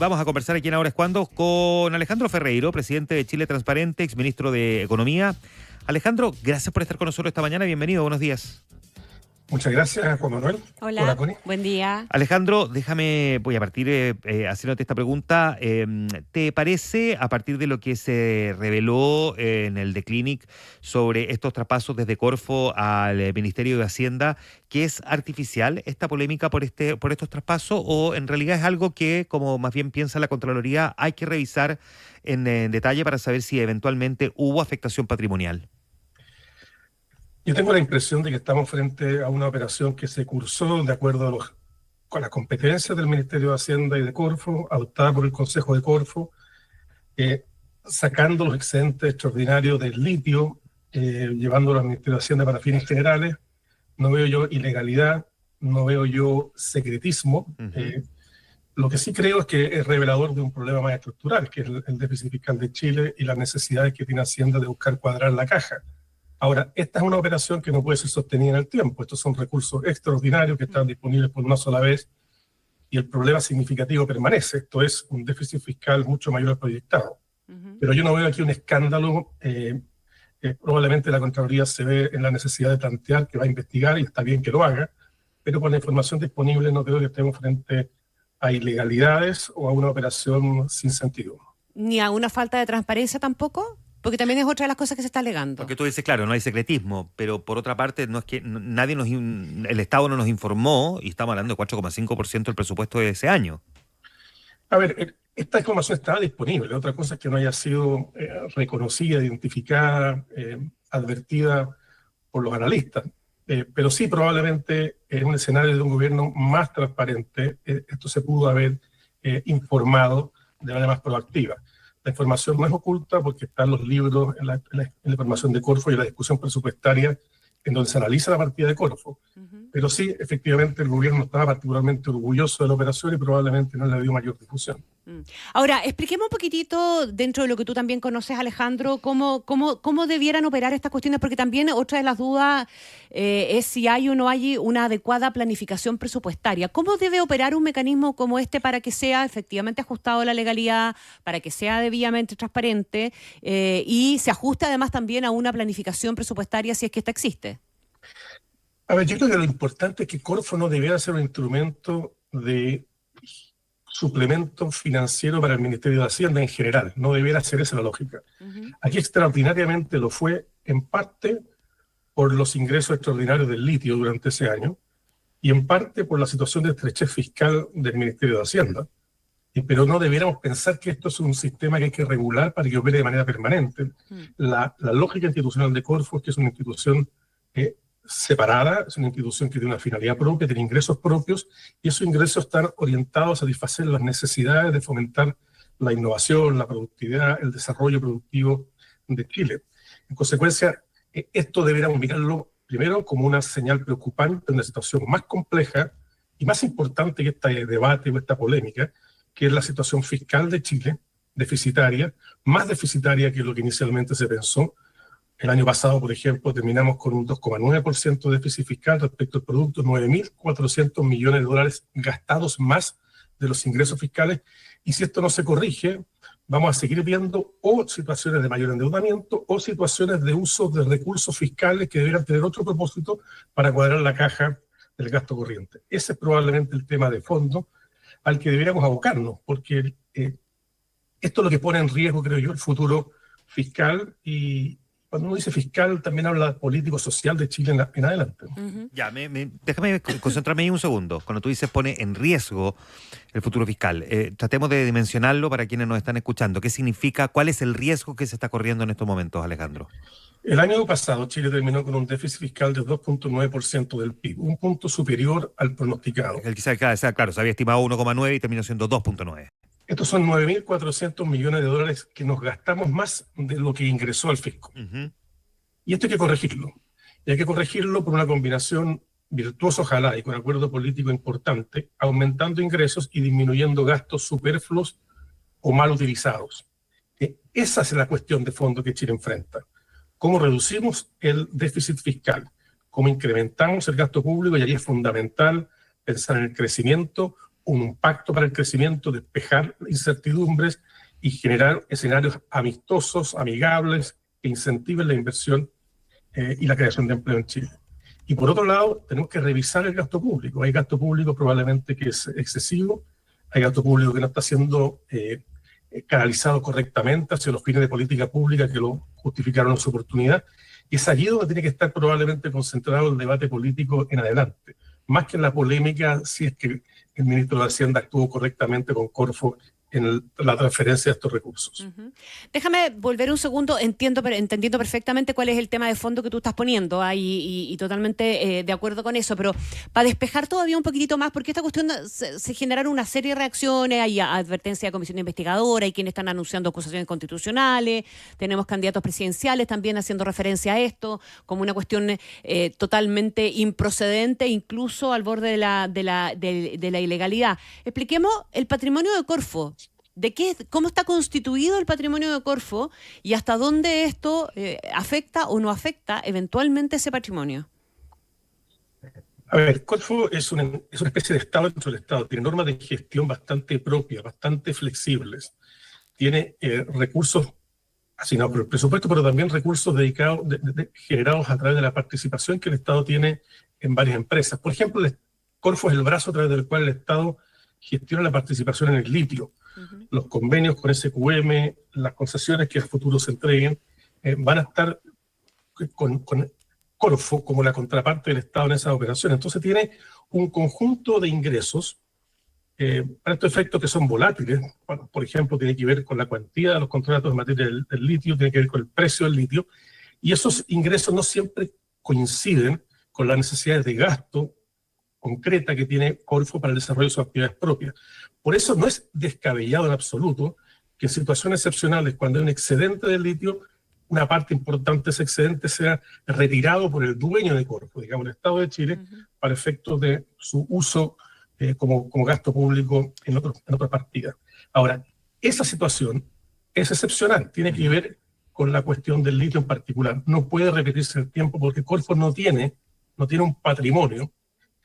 Vamos a conversar aquí en Ahora es Cuando con Alejandro Ferreiro, presidente de Chile Transparente, exministro de Economía. Alejandro, gracias por estar con nosotros esta mañana. Bienvenido, buenos días. Muchas gracias, Juan Manuel. Hola, Connie. buen día. Alejandro, voy a partir haciéndote esta pregunta. ¿Te parece, a partir de lo que se reveló en el The Clinic sobre estos traspasos desde Corfo al Ministerio de Hacienda, que es artificial esta polémica por estos traspasos, o en realidad es algo que, como más bien piensa la Contraloría, hay que revisar en detalle para saber si eventualmente hubo afectación patrimonial? Yo tengo la impresión de que estamos frente a una operación que se cursó de acuerdo con las competencias del Ministerio de Hacienda y de Corfo, adoptada por el Consejo de Corfo, sacando los excedentes extraordinarios del litio, llevándolo al Ministerio de Hacienda para fines generales. No veo yo ilegalidad, no veo yo secretismo. Lo que sí creo es que es revelador de un problema más estructural, que es el déficit fiscal de Chile y las necesidades que tiene Hacienda de buscar cuadrar la caja. Ahora, esta es una operación que no puede ser sostenida en el tiempo. Estos son recursos extraordinarios que están disponibles por una sola vez y el problema significativo permanece. Esto es un déficit fiscal mucho mayor al proyectado. Pero yo no veo aquí un escándalo. Probablemente la Contraloría se ve en la necesidad de plantear que va a investigar y está bien que lo haga, pero con la información disponible no creo que estemos frente a ilegalidades o a una operación sin sentido. ¿Ni a una falta de transparencia tampoco? Porque también es otra de las cosas que se está alegando. Porque tú dices, claro, no hay secretismo, pero por otra parte, no es que el Estado no nos informó, y estamos hablando de 4,5% del presupuesto de ese año. A ver, esta información estaba disponible. Otra cosa es que no haya sido reconocida, identificada, advertida por los analistas. Pero sí, probablemente en un escenario de un gobierno más transparente, esto se pudo haber informado de manera más proactiva. La información no es oculta porque están los libros en la información de Corfo y la discusión presupuestaria en donde se analiza la partida de Corfo. Pero sí, efectivamente, el gobierno estaba particularmente orgulloso de la operación y probablemente no le dio mayor difusión. Ahora, expliquemos un poquitito, dentro de lo que tú también conoces, Alejandro, cómo debieran operar estas cuestiones, porque también otra de las dudas es si hay o no hay una adecuada planificación presupuestaria. ¿Cómo debe operar un mecanismo como este para que sea efectivamente ajustado a la legalidad, para que sea debidamente transparente y se ajuste además también a una planificación presupuestaria si es que esta existe? A ver, yo creo que lo importante es que Corfo no debiera ser un instrumento de suplemento financiero para el Ministerio de Hacienda en general. No debiera ser esa la lógica. Aquí extraordinariamente lo fue, en parte por los ingresos extraordinarios del litio durante ese año y en parte por la situación de estrechez fiscal del Ministerio de Hacienda. Pero no debiéramos pensar que esto es un sistema que hay que regular para que opere de manera permanente. La lógica institucional de Corfo es que es una institución separada, es una institución que tiene una finalidad propia, tiene ingresos propios, y esos ingresos están orientados a satisfacer las necesidades de fomentar la innovación, la productividad, el desarrollo productivo de Chile. En consecuencia, esto deberíamos mirarlo primero como una señal preocupante de una situación más compleja y más importante que este debate o esta polémica, que es la situación fiscal de Chile, deficitaria, más deficitaria que lo que inicialmente se pensó. El año pasado, por ejemplo, terminamos con un 2,9% de déficit fiscal respecto al producto, 9.400 millones de dólares gastados más de los ingresos fiscales. Y si esto no se corrige, vamos a seguir viendo o situaciones de mayor endeudamiento o situaciones de uso de recursos fiscales que deberán tener otro propósito para cuadrar la caja del gasto corriente. Ese es probablemente el tema de fondo al que deberíamos abocarnos, porque esto es lo que pone en riesgo, creo yo, el futuro fiscal. Y cuando uno dice fiscal, también habla político-social de Chile en adelante. Ya, déjame concentrarme ahí un segundo. Cuando tú dices pone en riesgo el futuro fiscal, tratemos de dimensionarlo para quienes nos están escuchando. ¿Qué significa? ¿Cuál es el riesgo que se está corriendo en estos momentos, Alejandro? El año pasado Chile terminó con un déficit fiscal de 2,9% del PIB, un punto superior al pronosticado. Claro, se había estimado 1,9 y terminó siendo 2,9. Estos son 9.400 millones de dólares que nos gastamos más de lo que ingresó al fisco. Y esto hay que corregirlo. Y hay que corregirlo por una combinación virtuosa, ojalá, y con acuerdo político importante, aumentando ingresos y disminuyendo gastos superfluos o mal utilizados. Esa es la cuestión de fondo que Chile enfrenta. ¿Cómo reducimos el déficit fiscal? ¿Cómo incrementamos el gasto público? Y ahí es fundamental pensar en el crecimiento un pacto para el crecimiento, despejar incertidumbres y generar escenarios amistosos, amigables, que incentiven la inversión y la creación de empleo en Chile. Y por otro lado, tenemos que revisar el gasto público. Hay gasto público probablemente que es excesivo, hay gasto público que no está siendo canalizado correctamente hacia los fines de política pública que lo justificaron en su oportunidad. Y es allí donde tiene que estar probablemente concentrado el debate político en adelante, más que en la polémica si es que el ministro de Hacienda actuó correctamente con Corfo en la transferencia de estos recursos. Déjame volver un segundo, entendiendo perfectamente cuál es el tema de fondo que tú estás poniendo y totalmente de acuerdo con eso, pero para despejar todavía un poquitito más, porque esta cuestión se generaron una serie de reacciones, hay advertencia de comisión investigadora, hay quienes están anunciando acusaciones constitucionales, tenemos candidatos presidenciales también haciendo referencia a esto como una cuestión totalmente improcedente, incluso al borde de la ilegalidad. Expliquemos el patrimonio de Corfo. ¿Cómo está constituido el patrimonio de Corfo y hasta dónde esto afecta o no afecta eventualmente ese patrimonio? A ver, Corfo es una especie de Estado dentro del Estado, tiene normas de gestión bastante propias, bastante flexibles, tiene recursos asignados por el presupuesto, pero también recursos dedicados, generados a través de la participación que el Estado tiene en varias empresas. Por ejemplo, Corfo es el brazo a través del cual el Estado gestiona la participación en el litio. Los convenios con SQM, las concesiones que a futuro se entreguen, van a estar con Corfo como la contraparte del Estado en esas operaciones. Entonces tiene un conjunto de ingresos para estos efectos que son volátiles. Bueno, por ejemplo, tiene que ver con la cuantía de los contratos en materia del litio, tiene que ver con el precio del litio, y esos ingresos no siempre coinciden con las necesidades de gasto concreta que tiene Corfo para el desarrollo de sus actividades propias. Por eso no es descabellado en absoluto que en situaciones excepcionales, cuando hay un excedente del litio, una parte importante de ese excedente sea retirado por el dueño de Corfo, digamos el Estado de Chile, para efectos de su uso como gasto público en otra partida. Ahora, esa situación es excepcional, tiene que ver con la cuestión del litio en particular. No puede repetirse el tiempo porque Corfo no tiene un patrimonio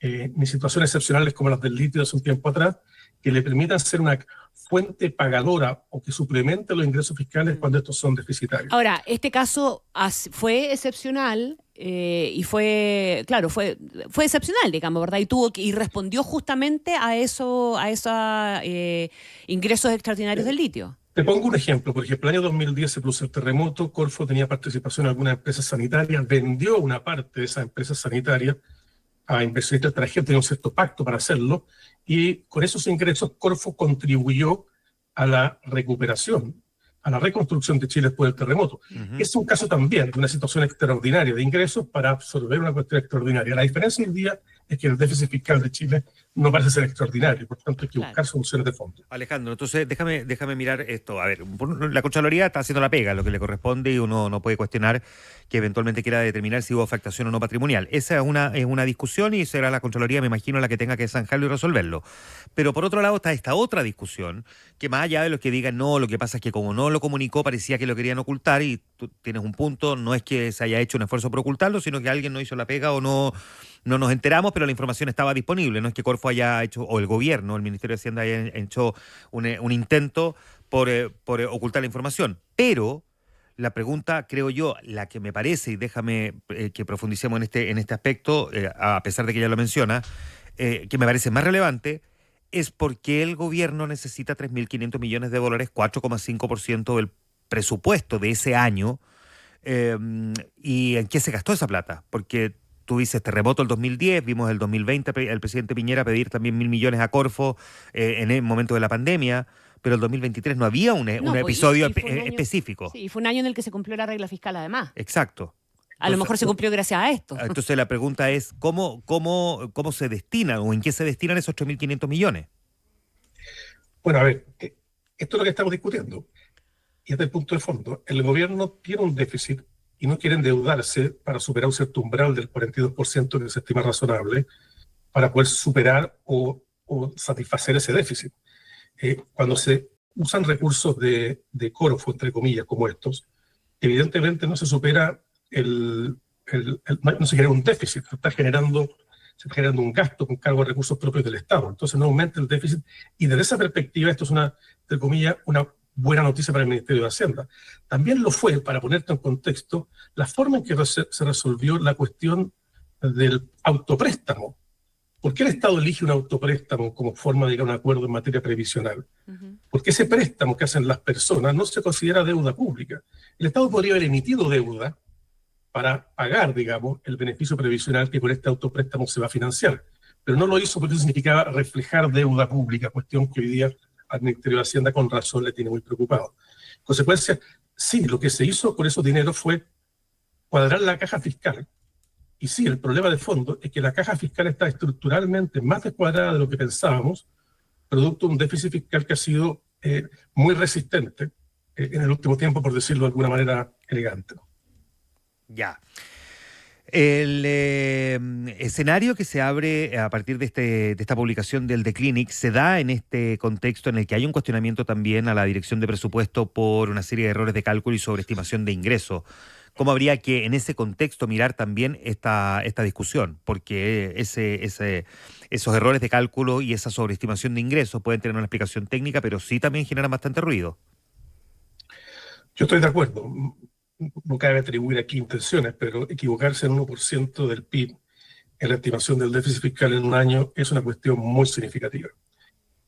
ni situaciones excepcionales como las del litio de hace un tiempo atrás, que le permitan ser una fuente pagadora o que suplemente los ingresos fiscales cuando estos son deficitarios. Ahora, este caso fue excepcional y fue excepcional, digamos, ¿verdad? Y respondió justamente a esos ingresos extraordinarios del litio. Te pongo un ejemplo. Por ejemplo, el año 2010 se produjo el terremoto, Corfo tenía participación en algunas empresas sanitarias, vendió una parte de esas empresas sanitarias a inversionistas extranjeros, tenía un cierto pacto para hacerlo, y con esos ingresos Corfo contribuyó a la recuperación, a la reconstrucción de Chile después del terremoto. Es un caso también de una situación extraordinaria de ingresos para absorber una cuestión extraordinaria. La diferencia hoy día es que el déficit fiscal de Chile no parece ser extraordinario, por tanto hay que buscar soluciones de fondo. Alejandro, entonces déjame mirar esto. A ver, la Contraloría está haciendo la pega, lo que le corresponde, y uno no puede cuestionar que eventualmente quiera determinar si hubo afectación o no patrimonial. Esa es una discusión y será la Contraloría, me imagino, la que tenga que zanjarlo y resolverlo. Pero por otro lado está esta otra discusión, que más allá de los que digan no, lo que pasa es que como no lo comunicó parecía que lo querían ocultar, y tú tienes un punto, no es que se haya hecho un esfuerzo por ocultarlo, sino que alguien no hizo la pega o no nos enteramos, pero la información estaba disponible. No es que Corfo haya hecho, o el gobierno, el Ministerio de Hacienda haya hecho un intento por ocultar la información. Pero la pregunta, creo yo, la que me parece, y déjame que profundicemos en este aspecto, a pesar de que ya lo menciona, que me parece más relevante, es por qué el gobierno necesita $3.500 millones, 4,5% del presupuesto de ese año, y en qué se gastó esa plata. Porque tú dices terremoto el 2010, vimos el 2020 el presidente Piñera pedir también 1.000 millones a Corfo en el momento de la pandemia, pero el 2023 no había un episodio específico. Sí, fue un año en el que se cumplió la regla fiscal además. Exacto. A lo mejor se cumplió gracias a esto. Entonces la pregunta es, ¿cómo se destinan o en qué se destinan esos 3.500 millones? Bueno, a ver, esto es lo que estamos discutiendo. Y este es el punto de fondo. El gobierno tiene un déficit y no quiere endeudarse para superar un cierto umbral del 42% que se estima razonable para poder superar o satisfacer ese déficit. Cuando se usan recursos de Corfo, entre comillas, como estos, evidentemente no se supera no se genera un déficit, se está generando se está generando un gasto con cargo a recursos propios del Estado. Entonces no aumenta el déficit. Y desde esa perspectiva, esto es entre comillas, una buena noticia para el Ministerio de Hacienda. También lo fue, para ponerte en contexto, la forma en que se resolvió la cuestión del autopréstamo. ¿Por qué el Estado elige un autopréstamo como forma de llegar a un acuerdo en materia previsional? Porque ese préstamo que hacen las personas no se considera deuda pública. El Estado podría haber emitido deuda para pagar, digamos, el beneficio previsional que con este autopréstamo se va a financiar. Pero no lo hizo porque eso significaba reflejar deuda pública, cuestión que hoy día al Ministerio de Hacienda con razón le tiene muy preocupado. En consecuencia, sí, lo que se hizo con esos dineros fue cuadrar la caja fiscal. Y sí, el problema de fondo es que la caja fiscal está estructuralmente más descuadrada de lo que pensábamos, producto de un déficit fiscal que ha sido muy resistente en el último tiempo, por decirlo de alguna manera elegante. Ya. El escenario que se abre a partir de esta publicación del The Clinic se da en este contexto en el que hay un cuestionamiento también a la dirección de presupuesto por una serie de errores de cálculo y sobreestimación de ingresos. ¿Cómo habría que en ese contexto mirar también esta discusión? Porque esos errores de cálculo y esa sobreestimación de ingresos pueden tener una explicación técnica, pero sí también generan bastante ruido. Yo estoy de acuerdo. No cabe atribuir aquí intenciones, pero equivocarse en 1% del PIB en la estimación del déficit fiscal en un año es una cuestión muy significativa.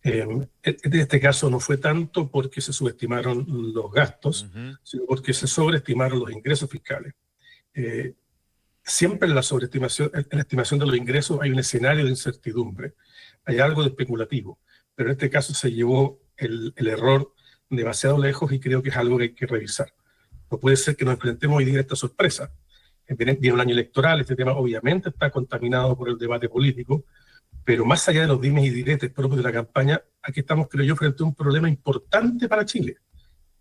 En este caso no fue tanto porque se subestimaron los gastos, sino porque se sobreestimaron los ingresos fiscales. Siempre en la sobreestimación, en la estimación de los ingresos hay un escenario de incertidumbre, hay algo de especulativo, pero en este caso se llevó el error demasiado lejos y creo que es algo que hay que revisar. No puede ser que nos enfrentemos hoy día a esta sorpresa. Viene un año electoral, este tema obviamente está contaminado por el debate político, pero más allá de los dimes y diretes propios de la campaña, aquí estamos, creo yo, frente a un problema importante para Chile.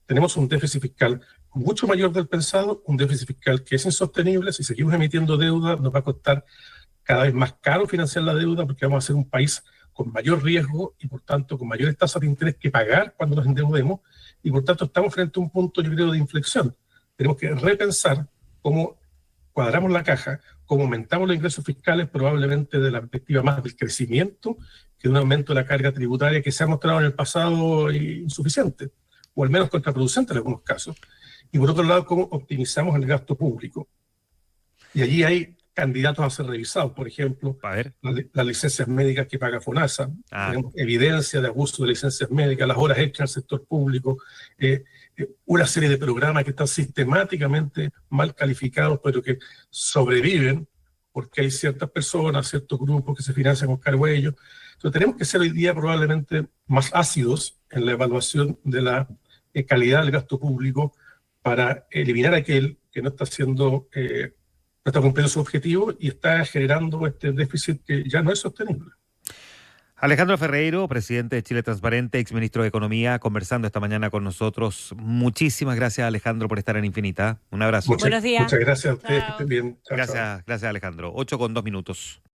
Tenemos un déficit fiscal mucho mayor del pensado, un déficit fiscal que es insostenible. Si seguimos emitiendo deuda, nos va a costar cada vez más caro financiar la deuda porque vamos a ser un país con mayor riesgo y, por tanto, con mayores tasas de interés que pagar cuando nos endeudemos. Y, por tanto, estamos frente a un punto, yo creo, de inflexión. Tenemos que repensar cómo cuadramos la caja, cómo aumentamos los ingresos fiscales, probablemente de la perspectiva más del crecimiento que de un aumento de la carga tributaria que se ha mostrado en el pasado insuficiente, o al menos contraproducente en algunos casos. Y por otro lado, cómo optimizamos el gasto público. Y allí hay candidatos a ser revisados, por ejemplo, las licencias médicas que paga FONASA, tenemos evidencia de abuso de licencias médicas, las horas extras en el sector público, una serie de programas que están sistemáticamente mal calificados, pero que sobreviven porque hay ciertas personas, ciertos grupos que se financian con cargo a ellos. Entonces tenemos que ser hoy día probablemente más ácidos en la evaluación de la calidad del gasto público para eliminar aquel que no está haciendo... no está cumpliendo su objetivo y está generando este déficit que ya no es sostenible. Alejandro Ferreiro, presidente de Chile Transparente, exministro de Economía, conversando esta mañana con nosotros. Muchísimas gracias, Alejandro, por estar en Infinita. Un abrazo. Buenos días. Muchas gracias a ustedes, que estén bien. Chao, gracias, Alejandro. 8:02.